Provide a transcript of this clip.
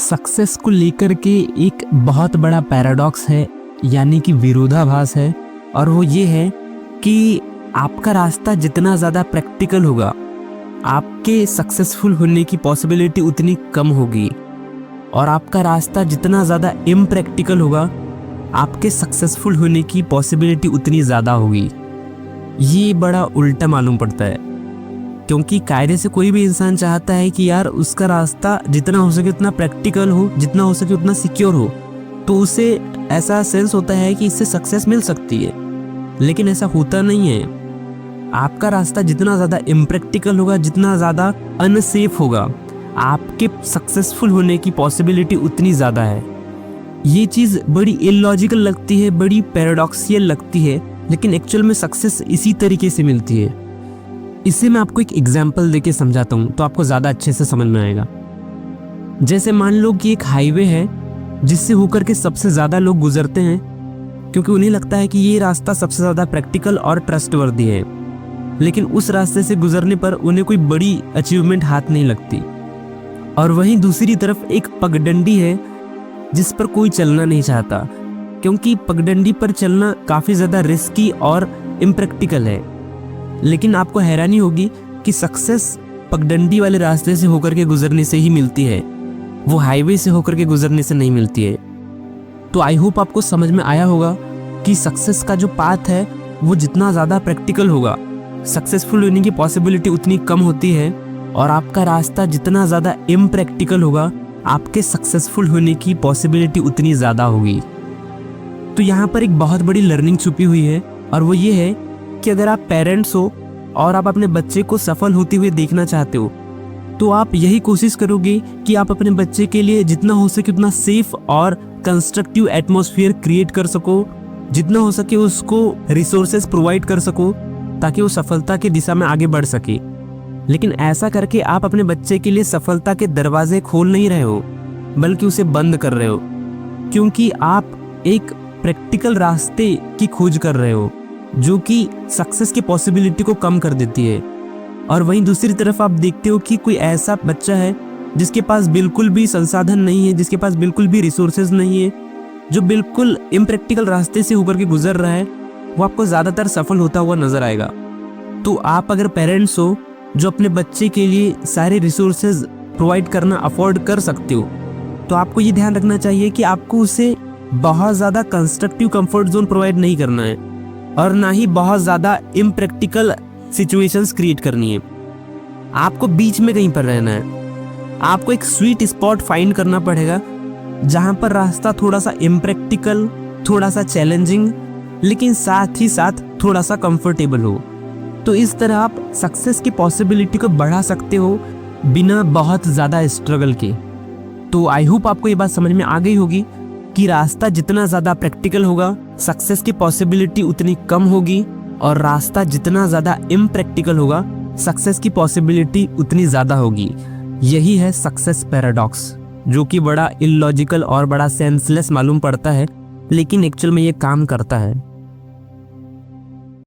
Success को लेकर के एक बहुत बड़ा पैराडॉक्स है, यानी कि विरोधाभास है। और वो ये है कि आपका रास्ता जितना ज़्यादा प्रैक्टिकल होगा, आपके सक्सेसफुल होने की पॉसिबिलिटी उतनी कम होगी। और आपका रास्ता जितना ज़्यादा इम्प्रैक्टिकल होगा, आपके सक्सेसफुल होने की पॉसिबिलिटी उतनी ज़्यादा होगी। ये बड़ा उल्टा मालूम पड़ता है, क्योंकि कायदे से कोई भी इंसान चाहता है कि यार उसका रास्ता जितना हो सके उतना प्रैक्टिकल हो, जितना हो सके उतना सिक्योर हो, तो उसे ऐसा सेंस होता है कि इससे सक्सेस मिल सकती है। लेकिन ऐसा होता नहीं है। आपका रास्ता जितना ज़्यादा इम्प्रैक्टिकल होगा, जितना ज़्यादा अनसेफ होगा, आपके सक्सेसफुल होने की पॉसिबिलिटी उतनी ज़्यादा है। ये चीज़ बड़ी इलॉजिकल लगती है, बड़ी पैराडॉक्सियल लगती है, लेकिन एक्चुअल में सक्सेस इसी तरीके से मिलती है। इसे मैं आपको एक एग्जाम्पल देके समझाता हूँ तो आपको ज़्यादा अच्छे से समझ में आएगा। जैसे मान लो कि एक हाईवे है जिससे होकर के सबसे ज़्यादा लोग गुजरते हैं, क्योंकि उन्हें लगता है कि ये रास्ता सबसे ज़्यादा प्रैक्टिकल और ट्रस्टवर्दी है। लेकिन उस रास्ते से गुजरने पर उन्हें कोई बड़ी अचीवमेंट हाथ नहीं लगती। और वहीं दूसरी तरफ एक पगडंडी है जिस पर कोई चलना नहीं चाहता, क्योंकि पगडंडी पर चलना काफ़ी ज़्यादा रिस्की और इम्प्रैक्टिकल है। लेकिन आपको हैरानी होगी कि सक्सेस पगडंडी वाले रास्ते से होकर के गुजरने से ही मिलती है, वो हाईवे से होकर के गुजरने से नहीं मिलती है। तो आई होप आपको समझ में आया होगा कि सक्सेस का जो पाथ है वो जितना ज़्यादा प्रैक्टिकल होगा, सक्सेसफुल होने की पॉसिबिलिटी उतनी कम होती है। और आपका रास्ता जितना ज़्यादा इम्प्रैक्टिकल होगा, आपके सक्सेसफुल होने की पॉसिबिलिटी उतनी ज़्यादा होगी। तो यहाँ पर एक बहुत बड़ी लर्निंग छुपी हुई है, और वो ये है कि अगर आप पेरेंट्स हो और आप अपने बच्चे को सफल होते हुए देखना चाहते हो, तो आप यही कोशिश करोगे कि आप अपने बच्चे के लिए जितना हो सके उतना सेफ और कंस्ट्रक्टिव एटमॉस्फेयर क्रिएट कर सको, जितना हो सके उसको रिसोर्सेज प्रोवाइड कर सको, ताकि वो सफलता की दिशा में आगे बढ़ सके। लेकिन ऐसा करके आप अपने बच्चे के लिए सफलता के दरवाजे खोल नहीं रहे हो, बल्कि उसे बंद कर रहे हो, क्योंकि आप एक प्रैक्टिकल रास्ते की खोज कर रहे हो जो कि सक्सेस की पॉसिबिलिटी को कम कर देती है। और वहीं दूसरी तरफ आप देखते हो कि कोई ऐसा बच्चा है जिसके पास बिल्कुल भी संसाधन नहीं है, जिसके पास बिल्कुल भी रिसोर्सेज नहीं है, जो बिल्कुल इम्प्रैक्टिकल रास्ते से होकर के गुजर रहा है, वो आपको ज़्यादातर सफल होता हुआ नजर आएगा। तो आप अगर पेरेंट्स हो जो अपने बच्चे के लिए सारे रिसोर्सेज प्रोवाइड करना अफोर्ड कर सकते हो, तो आपको ये ध्यान रखना चाहिए कि आपको उसे बहुत ज़्यादा कंस्ट्रक्टिव कंफर्ट जोन प्रोवाइड नहीं करना है, और ना ही बहुत ज़्यादा इम्प्रैक्टिकल सिचुएशंस क्रिएट करनी है। आपको बीच में कहीं पर रहना है। आपको एक स्वीट स्पॉट फाइंड करना पड़ेगा जहाँ पर रास्ता थोड़ा सा इम्प्रैक्टिकल, थोड़ा सा चैलेंजिंग, लेकिन साथ ही साथ थोड़ा सा कंफर्टेबल हो। तो इस तरह आप सक्सेस की पॉसिबिलिटी को बढ़ा सकते हो बिना बहुत ज़्यादा स्ट्रगल के। तो आई होप आपको ये बात समझ में आ गई होगी कि रास्ता जितना ज़्यादा प्रैक्टिकल होगा, सक्सेस की पॉसिबिलिटी उतनी कम होगी, और रास्ता जितना ज़्यादा इम्प्रैक्टिकल होगा, सक्सेस की पॉसिबिलिटी उतनी ज़्यादा होगी। यही है सक्सेस पैराडॉक्स, जो कि बड़ा इलॉजिकल और बड़ा सेंसलेस मालूम पड़ता है, लेकिन एक्चुअल में ये काम करता है।